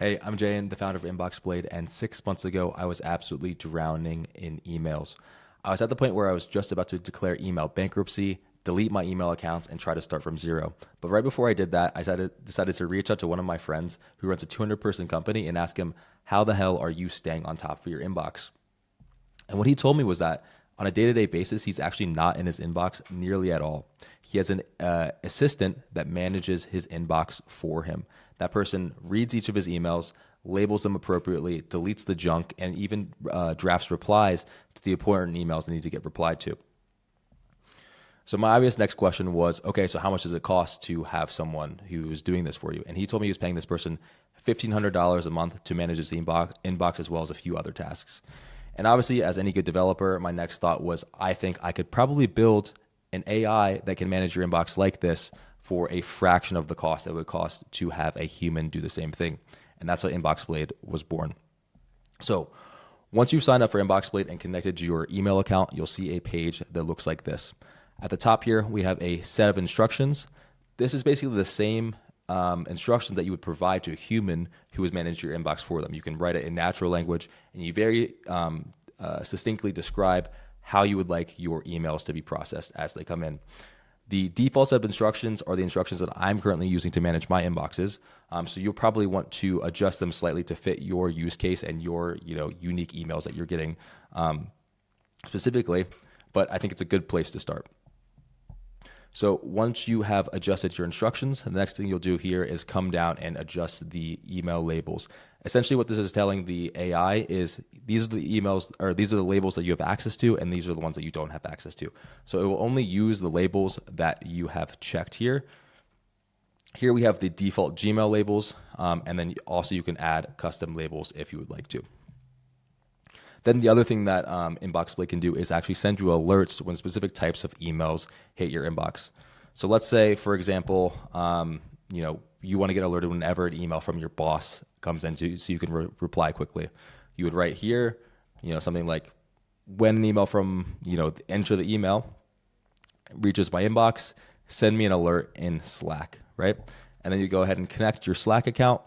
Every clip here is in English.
Hey, I'm Jayan, the founder of Inbox Blade, and 6 months ago, I was absolutely drowning in emails. I was at the point where I was just about to declare email bankruptcy, delete my email accounts, and try to start from zero. But right before I did that, I decided to reach out to one of my friends who runs a 200-person company and ask him, how the hell are you staying on top of your inbox? And what he told me was that on a day-to-day basis, he's actually not in his inbox nearly at all. He has an assistant that manages his inbox for him. That person reads each of his emails, labels them appropriately, deletes the junk, and even drafts replies to the important emails that need to get replied to. So my obvious next question was, okay, so how much does it cost to have someone who is doing this for you? And he told me he was paying this person $1,500 a month to manage his inbox as well as a few other tasks. And obviously, as any good developer, my next thought was, I think I could probably build an AI that can manage your inbox like this for a fraction of the cost it would cost to have a human do the same thing. And that's how Inbox Blade was born. So once you've signed up for Inbox Blade and connected to your email account, you'll see a page that looks like this. At the top here, we have a set of instructions. This is basically the same instructions that you would provide to a human who has managed your inbox for them. You can write it in natural language, and you very succinctly describe how you would like your emails to be processed as they come in. The default set of instructions are the instructions that I'm currently using to manage my inboxes. So you'll probably want to adjust them slightly to fit your use case and your unique emails that you're getting specifically. But I think it's a good place to start. So once you have adjusted your instructions, the next thing you'll do here is come down and adjust the email labels. Essentially what this is telling the AI is these are the emails, or these are the labels that you have access to, and these are the ones that you don't have access to. So it will only use the labels that you have checked here. Here we have the default Gmail labels, and then also you can add custom labels if you would like to. Then the other thing that Inbox Blade can do is actually send you alerts when specific types of emails hit your inbox. So let's say, for example, you want to get alerted whenever an email from your boss comes in, so you can reply quickly. You would write here, something like, when an email from, enter the email reaches my inbox, send me an alert in Slack, right? And then you go ahead and connect your Slack account.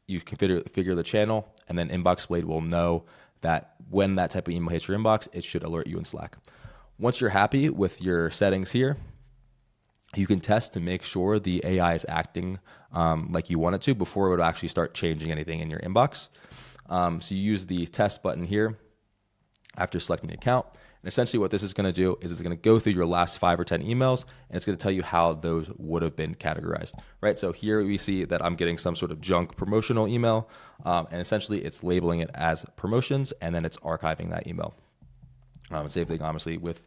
You configure the channel, and then Inbox Blade will know that when that type of email hits your inbox, it should alert you in Slack. Once you're happy with your settings here, you can test to make sure the AI is acting like you want it to before it would actually start changing anything in your inbox. So you use the test button here after selecting the account. And essentially what this is going to do is it's going to go through your last 5 or 10 emails, and it's going to tell you how those would have been categorized, right? So here we see that I'm getting some sort of junk promotional email, and essentially it's labeling it as promotions, and then it's archiving that email. Same thing, honestly, with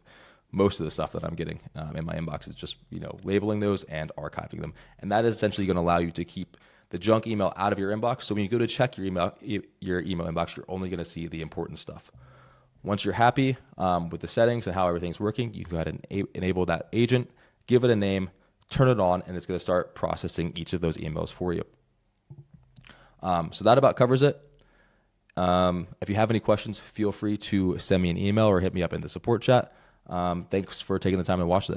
most of the stuff that I'm getting in my inbox is just labeling those and archiving them. And that is essentially going to allow you to keep the junk email out of your inbox. So when you go to check your email inbox, you're only going to see the important stuff. Once you're happy with the settings and how everything's working, you can go ahead and enable that agent, give it a name, turn it on, and it's going to start processing each of those emails for you. So that about covers it. If you have any questions, feel free to send me an email or hit me up in the support chat. Thanks for taking the time to watch this.